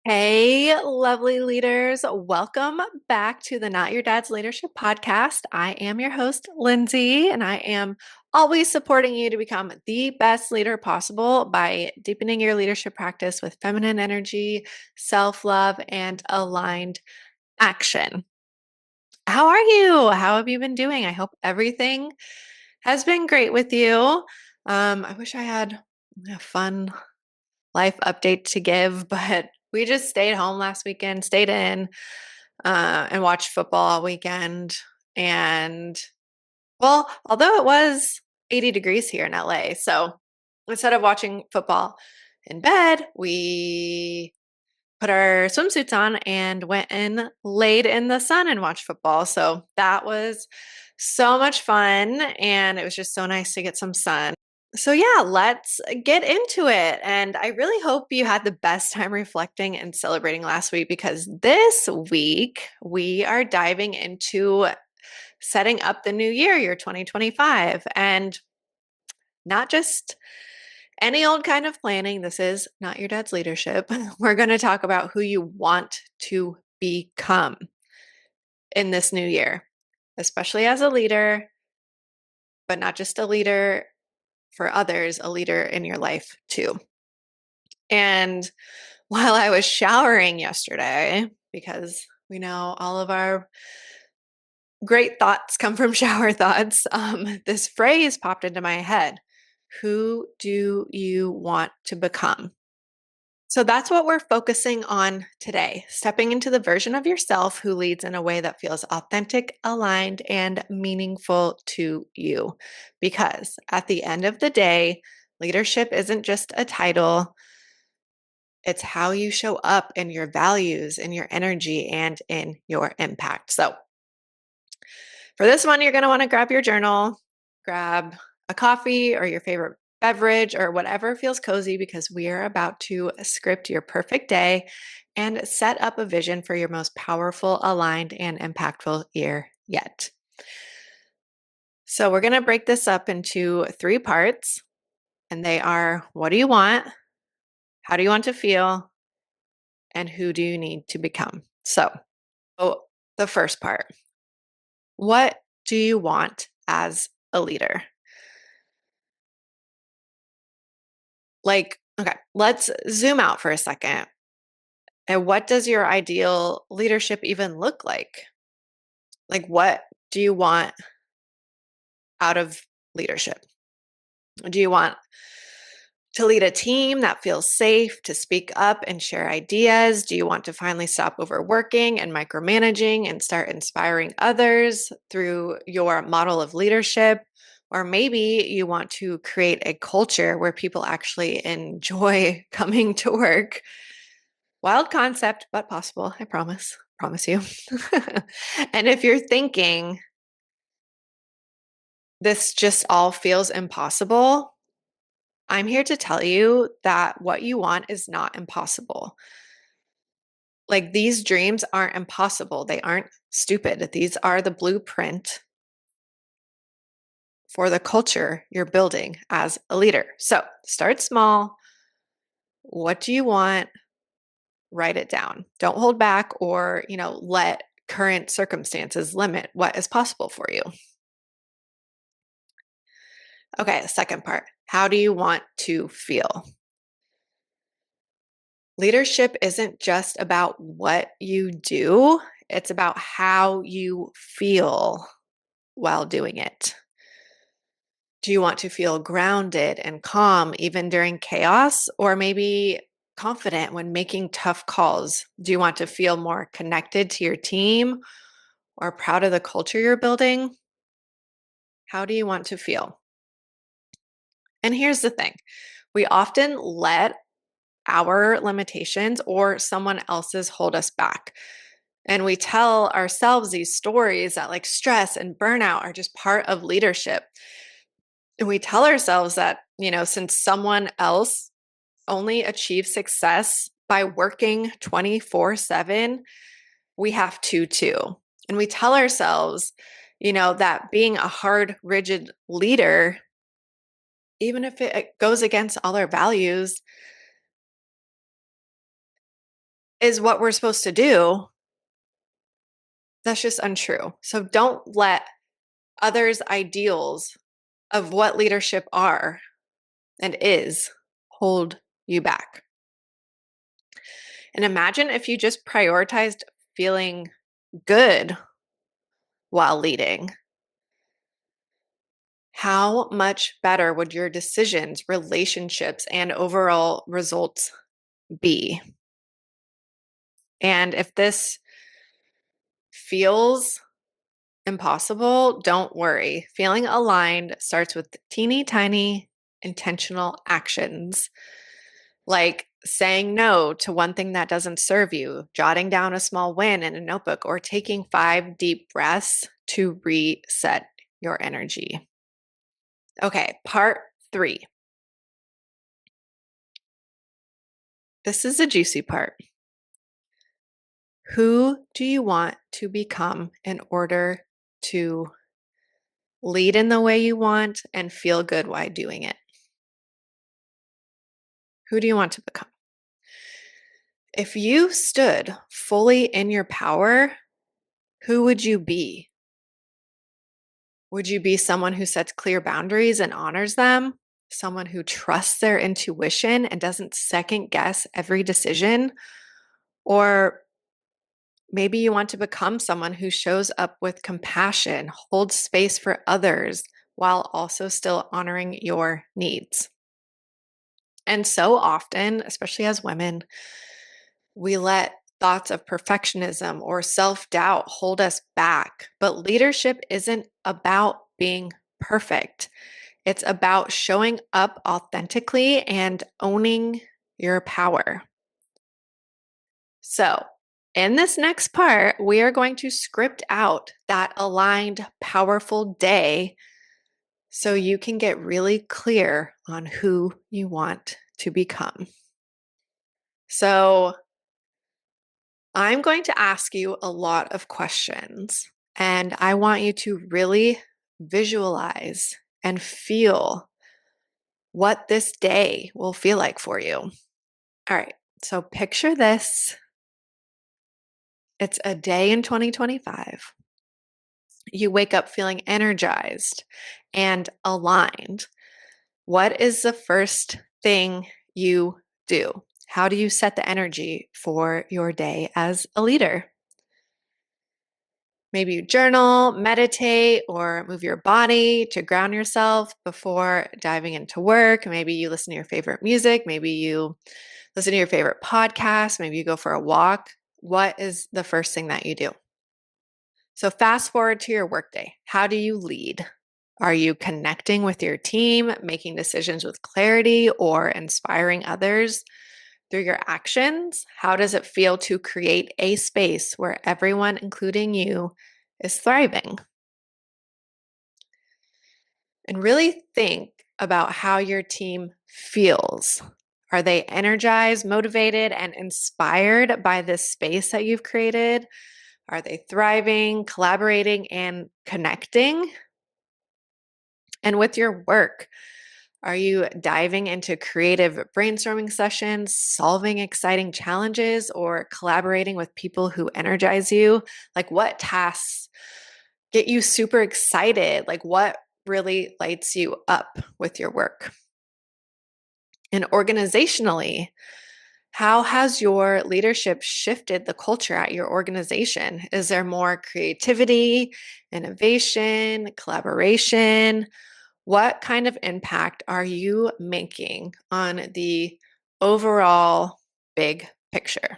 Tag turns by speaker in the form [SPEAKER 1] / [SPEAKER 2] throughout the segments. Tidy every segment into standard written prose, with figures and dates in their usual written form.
[SPEAKER 1] Hey, lovely leaders. Welcome back to the Not Your Dad's Leadership Podcast. I am your host, Lindsay, and I am always supporting you to become the best leader possible by deepening your leadership practice with feminine energy, self love, and aligned action. How are you? How have you been doing? I hope everything has been great with you. I wish I had a fun life update to give, but we just stayed home last weekend, stayed in, and watched football all weekend. And well, although it was 80 degrees here in LA, so instead of watching football in bed, we put our swimsuits on and went and laid in the sun and watched football. So that was so much fun. And it was just so nice to get some sun. So, yeah, let's get into it. And I really hope you had the best time reflecting and celebrating last week because this week we are diving into setting up the new year 2025. And not just any old kind of planning. This is not your dad's leadership. We're going to talk about who you want to become in this new year, especially as a leader, but not just a leader for others, a leader in your life too. And while I was showering yesterday, because we know all of our great thoughts come from shower thoughts, this phrase popped into my head. Who do you want to become? So that's what we're focusing on today, stepping into the version of yourself who leads in a way that feels authentic, aligned, and meaningful to you. Because at the end of the day, leadership isn't just a title, it's how you show up in your values, in your energy, and in your impact. So for this one, you're going to want to grab your journal, grab a coffee or your favorite beverage or whatever feels cozy because we are about to script your perfect day and set up a vision for your most powerful, aligned, and impactful year yet. So we're going to break this up into 3 parts, and they are: what do you want? How do you want to feel? And who do you need to become? So the first part, what do you want as a leader? Like, okay, let's zoom out for a second. And what does your ideal leadership even look like? Like, what do you want out of leadership? Do you want to lead a team that feels safe to speak up and share ideas? Do you want to finally stop overworking and micromanaging and start inspiring others through your model of leadership? Or maybe you want to create a culture where people actually enjoy coming to work. Wild concept, but possible. I promise. Promise you. And if you're thinking this just all feels impossible, I'm here to tell you that what you want is not impossible. Like, these dreams aren't impossible. They aren't stupid. These are the blueprint for the culture you're building as a leader. So start small. What do you want? Write it down. Don't hold back or, let current circumstances limit what is possible for you. Okay, the second part. How do you want to feel? Leadership isn't just about what you do, it's about how you feel while doing it. Do you want to feel grounded and calm even during chaos, or maybe confident when making tough calls? Do you want to feel more connected to your team or proud of the culture you're building? How do you want to feel? And here's the thing, we often let our limitations or someone else's hold us back. And we tell ourselves these stories that like stress and burnout are just part of leadership. And we tell ourselves that, since someone else only achieves success by working 24/7, we have to too. And we tell ourselves, that being a hard, rigid leader, even if it goes against all our values, is what we're supposed to do, that's just untrue. So don't let others' ideals of what leadership are and is hold you back. And imagine if you just prioritized feeling good while leading. How much better would your decisions, relationships, and overall results be? And if this feels impossible, don't worry. Feeling aligned starts with teeny tiny intentional actions, like saying no to one thing that doesn't serve you, jotting down a small win in a notebook, or taking 5 deep breaths to reset your energy. Okay, part 3. This is a juicy part. Who do you want to become in order to lead in the way you want and feel good while doing it? Who do you want to become? If you stood fully in your power, who would you be? Would you be someone who sets clear boundaries and honors them? Someone who trusts their intuition and doesn't second guess every decision? Or maybe you want to become someone who shows up with compassion, holds space for others, while also still honoring your needs. And so often, especially as women, we let thoughts of perfectionism or self doubt hold us back. But leadership isn't about being perfect, it's about showing up authentically and owning your power. So, in this next part, we are going to script out that aligned, powerful day so you can get really clear on who you want to become. So, I'm going to ask you a lot of questions, and I want you to really visualize and feel what this day will feel like for you. All right, so picture this. It's a day in 2025. You wake up feeling energized and aligned. What is the first thing you do? How do you set the energy for your day as a leader? Maybe you journal, meditate, or move your body to ground yourself before diving into work. Maybe you listen to your favorite music. Maybe you listen to your favorite podcast. Maybe you go for a walk. What is the first thing that you do? So, fast forward to your workday. How do you lead? Are you connecting with your team, making decisions with clarity, or inspiring others through your actions? How does it feel to create a space where everyone, including you, is thriving? And really think about how your team feels. Are they energized, motivated, and inspired by this space that you've created? Are they thriving, collaborating, and connecting? And with your work, are you diving into creative brainstorming sessions, solving exciting challenges, or collaborating with people who energize you? Like, what tasks get you super excited? Like, what really lights you up with your work? And organizationally, how has your leadership shifted the culture at your organization? Is there more creativity, innovation, collaboration? What kind of impact are you making on the overall big picture?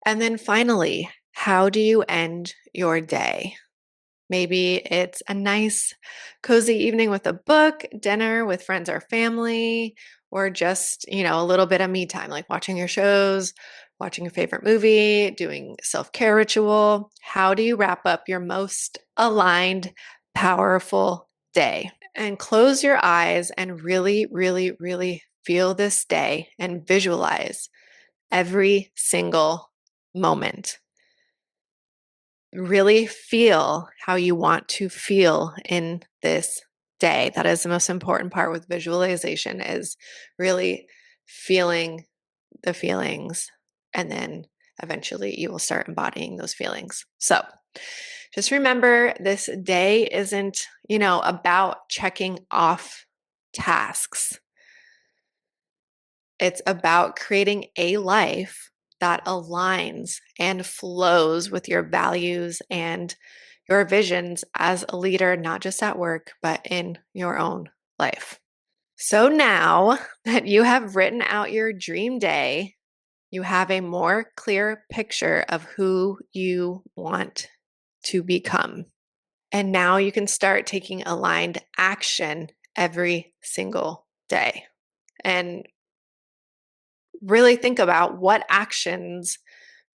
[SPEAKER 1] And then finally, how do you end your day? Maybe it's a nice, cozy evening with a book, dinner with friends or family, or just, a little bit of me time, like watching your shows, watching your favorite movie, doing self-care ritual. How do you wrap up your most aligned, powerful day? And close your eyes and really, really, really feel this day and visualize every single moment. Really feel how you want to feel in this day. That is the most important part with visualization, is really feeling the feelings and then eventually you will start embodying those feelings. So just remember, this day isn't, about checking off tasks. It's about creating a life that aligns and flows with your values and your visions as a leader, not just at work, but in your own life. So now that you have written out your dream day, you have a more clear picture of who you want to become. And now you can start taking aligned action every single day. And really think about what actions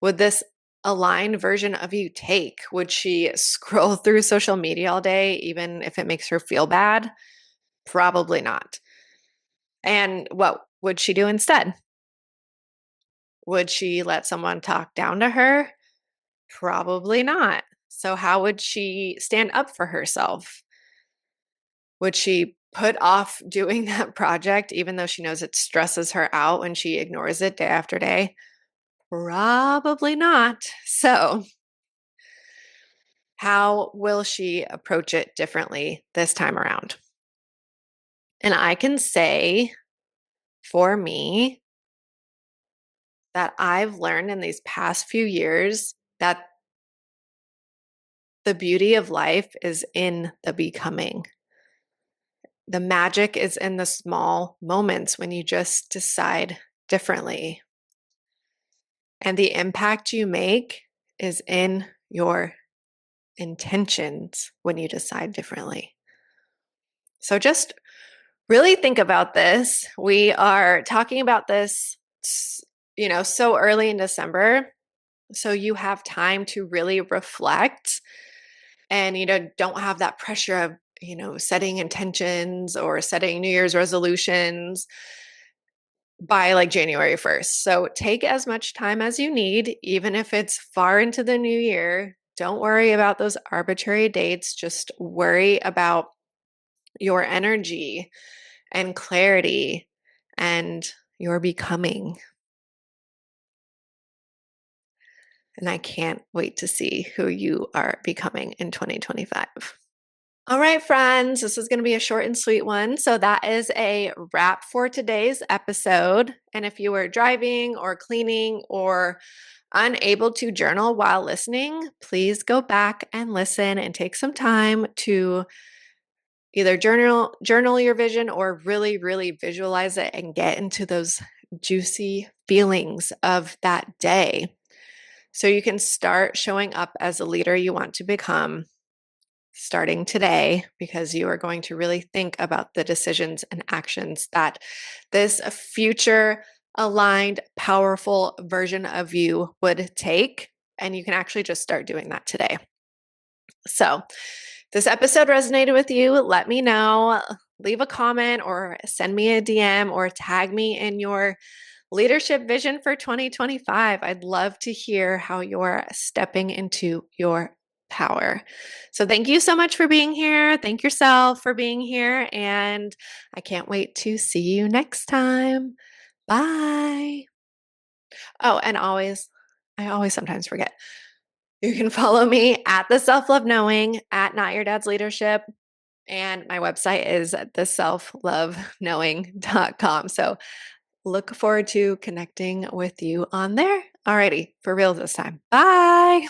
[SPEAKER 1] would this aligned version of you take? Would she scroll through social media all day, even if it makes her feel bad? Probably not. And what would she do instead? Would she let someone talk down to her? Probably not. So, how would she stand up for herself? Would she put off doing that project even though she knows it stresses her out when she ignores it day after day? Probably not. So, how will she approach it differently this time around? And I can say for me that I've learned in these past few years that the beauty of life is in the becoming. The magic is in the small moments when you just decide differently. And the impact you make is in your intentions when you decide differently. So just really think about this. We are talking about this, so early in December. So you have time to really reflect and, don't have that pressure of, setting intentions or setting New Year's resolutions by like January 1st. So take as much time as you need, even if it's far into the new year. Don't worry about those arbitrary dates. Just worry about your energy and clarity and your becoming. And I can't wait to see who you are becoming in 2025. All right, friends, this is going to be a short and sweet one. So that is a wrap for today's episode. And if you were driving or cleaning or unable to journal while listening, please go back and listen and take some time to either journal your vision or really visualize it and get into those juicy feelings of that day. So you can start showing up as a leader you want to become starting today, because you are going to really think about the decisions and actions that this future aligned, powerful version of you would take. And you can actually just start doing that today. So, this episode resonated with you, let me know. Leave a comment or send me a DM or tag me in your leadership vision for 2025. I'd love to hear how you're stepping into your power. So, thank you so much for being here. Thank yourself for being here. And I can't wait to see you next time. Bye. Oh, and I always sometimes forget. You can follow me at the Self Love Knowing, at Not Your Dad's Leadership. And my website is theselfloveKnowing.com. So look forward to connecting with you on there. Alrighty, for real this time. Bye.